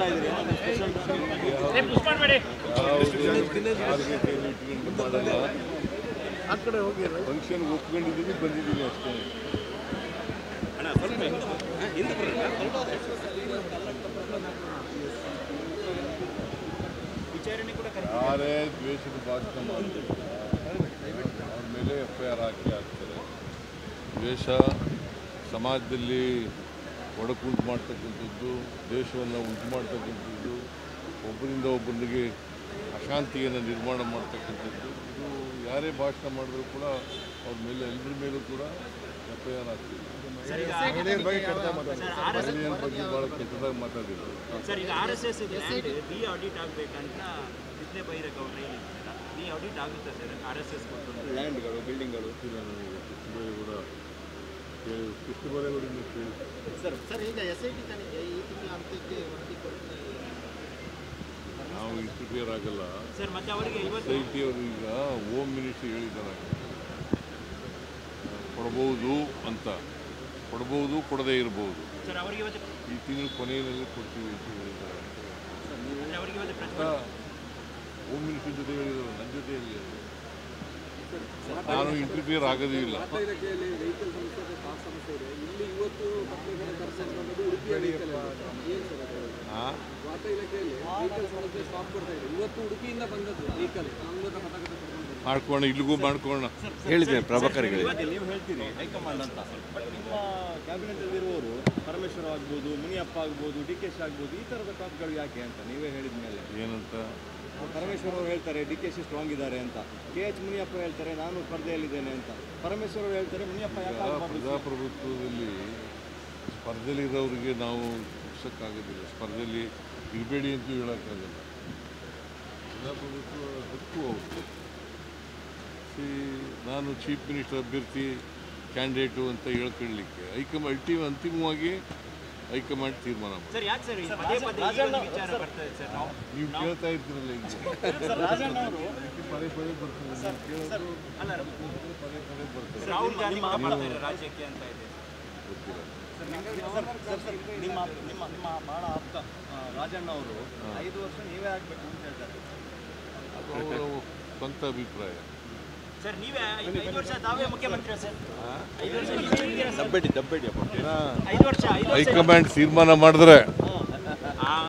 ಮಾಡ್ತಾ ಇದ್ದೀರಿ ಆ ಕಡೆ ಹೋಗಿ ಫಂಕ್ಷನ್ ಒಪ್ಕೊಂಡಿದ್ದೀವಿ ಬಂದಿದ್ದೀವಿ ಅಷ್ಟೇ. ಯಾರೇ ದ್ವೇಷದ ಭಾಷಣ ಮಾಡ್ತಾರೆ ಅವ್ರ ಮೇಲೆ FIR ಹಾಕಿ ಆಗ್ತಾರೆ. ದ್ವೇಷ ಸಮಾಜದಲ್ಲಿ ಒಡಕುಂಟು ಮಾಡ್ತಕ್ಕಂಥದ್ದು, ದೇಶವನ್ನು ಉಂಟು ಮಾಡ್ತಕ್ಕಂಥದ್ದು, ಒಬ್ಬರಿಂದ ಒಬ್ಬರಿಗೆ ಅಶಾಂತಿಯನ್ನು ನಿರ್ಮಾಣ ಮಾಡ್ತಕ್ಕಂಥದ್ದು. ಇದು ಯಾರೇ ಭಾಷಣ ಮಾಡಿದ್ರು ಕೂಡ ಅವ್ರ ಮೇಲೆ ಎಲ್ಲರ ಮೇಲೂ ಕೂಡ FIR ಆಗ್ತಿದೆ. ಮಹಿಳೆಯರ ಬಗ್ಗೆ ಭಾಳ ಕೆಟ್ಟದಾಗಿ ಮಾತಾಡಿದ್ರು. ಸರ್, ಈಗ RSS ಆಡಿಟ್ ಆಗಬೇಕಂತ ಕಿತ್ನೆ ಬೈರೇಗೌಡರು ಹೇಳಿದ್ದಾರೆ. ಆಡಿಟ್ ಆಗುತ್ತೆ ಸರ್ RSS ಲ್ಯಾಂಡ್ಗಳು, ಬಿಲ್ಡಿಂಗ್ಗಳು ಕೂಡ ಕೃಷ್ಣ ಬೈರೇಗೌಡರಿಂದ ಕೇಳಿ ಸರ್ ಈಗ SIT ತನಿಖೆ ಈ ತಿಂಗಳ ಅಂತ್ಯಕ್ಕೆ ವರದಿ ಕೊಡ್ತಾರೆ. ನಾವು ಇಂಟರ್ಫಿಯರ್ ಆಗಲ್ಲ ಸರ್. ಮತ್ತೆ ಅವರಿಗೆ SIT ಅವರು ಈಗ ಹೋಮ್ ಮಿನಿಸ್ಟ್ರಿ ಹೇಳಿದ್ದಾರೆ ಕೊಡ್ಬೋದು ಅಂತ. ಕೊಡ್ಬೋದು, ಕೊಡದೇ ಇರ್ಬೋದು. ಸರ್, ಅವರಿಗೆ ಈ ತಿಂಗಳ ಕೊನೆಯಲ್ಲಿ ಕೊಡ್ತೀವಿ ಅಂತ ಹೇಳಿದ್ದಾರೆ. ಹೋಮ್ ಮಿನಿಸ್ಟರ್ ಜೊತೆ ಹೇಳಿದರು, ನನ್ನ ಜೊತೆ ಹೇಳಿದ್ದಾರೆ. ನಾನು ಇಂಟರ್ಫಿಯರ್ ಆಗೋದೇ ಇಲ್ಲ. ಮಾಡ್ಕೋಣ, ಇಲ್ಲಿಗೂ ಮಾಡ್ಕೋಣ ಹೇಳಿದ್ದೇನೆ ಪ್ರಭಾಕರ್ಗೆ. ನೀವು ಹೇಳ್ತೀರಿ ಹೈಕಮಾಂಡ್ ಅಂತ, ಬಟ್ ನಿಮ್ಮ ಕ್ಯಾಬಿನೆಟ್ ಇರುವವರು ಪರಮೇಶ್ವರ್ ಆಗ್ಬೋದು, ಮುನಿಯಪ್ಪ ಆಗ್ಬೋದು, DKC ಆಗ್ಬೋದು, ಈ ಥರದ ಟಾಪ್ಗಳು ಯಾಕೆ ಅಂತ ನೀವೇ ಹೇಳಿದ ಮೇಲೆ ಏನಂತ ಪರಮೇಶ್ವರ್ ಅವರು ಹೇಳ್ತಾರೆ DKC ಸ್ಟ್ರಾಂಗ್ ಇದ್ದಾರೆ ಅಂತ, KH ಮುನಿಯಪ್ಪ ಹೇಳ್ತಾರೆ ನಾನು ಸ್ಪರ್ಧೆಯಲ್ಲಿದ್ದೇನೆ ಅಂತ, ಪರಮೇಶ್ವರ್ ಅವರು ಹೇಳ್ತಾರೆ ಮುನಿಯಪ್ಪ ಪ್ರಜಾಪ್ರಭುತ್ವದಲ್ಲಿ ಸ್ಪರ್ಧೆಯಲ್ಲಿರೋರಿಗೆ ನಾವು ಮುಗಿಸೋಕ್ಕಾಗೋದಿಲ್ಲ. ಸ್ಪರ್ಧೆಯಲ್ಲಿ ಇರಬೇಡಿ ಅಂತೂ ಹೇಳೋಕ್ಕಾಗಲ್ಲ. ಪ್ರಜಾಪ್ರಭುತ್ವ ಹಕ್ಕು ಅವ್ರು. ನಾನು ಚೀಫ್ ಮಿನಿಸ್ಟರ್ ಅಭ್ಯರ್ಥಿ ಕ್ಯಾಂಡಿಡೇಟು ಅಂತ ಹೇಳ್ಕೊಳ್ಳಿಕ್ಕೆ ಅಂತಿಮವಾಗಿ ಹೈಕಮಾಂಡ್ ತೀರ್ಮಾನ ಮಾಡಿ. ನೀವು ಕೇಳ್ತಾ ಇರ್ತೀರಲ್ಲ, ಈಗ ಪದೇ ಪದೇ ಬರ್ತದೆ ಕೇಳೋದು, ಪದೇ ಪದೇ ಬರ್ತದೆ. ಗೊತ್ತಿಲ್ಲ. ನಿಮ್ಮ ಭಾಳ ಆಪ್ತ ರಾಜಣ್ಣ ಅವರು 5 ವರ್ಷ ನೀವೇ ಆಗಬೇಕು ಅಂತ ಹೇಳ್ತಾರೆ. ಅದು ಅವರ ಸ್ವಂತ ಅಭಿಪ್ರಾಯ. ಸರ್, ನೀವೇ 5 ವರ್ಷ ತಾವೇ ಮುಖ್ಯಮಂತ್ರಿ ಸರ್. ದಬ್ಬೆಡಿ ಹೈಕಮಾಂಡ್ ತೀರ್ಮಾನ ಮಾಡಿದ್ರೆ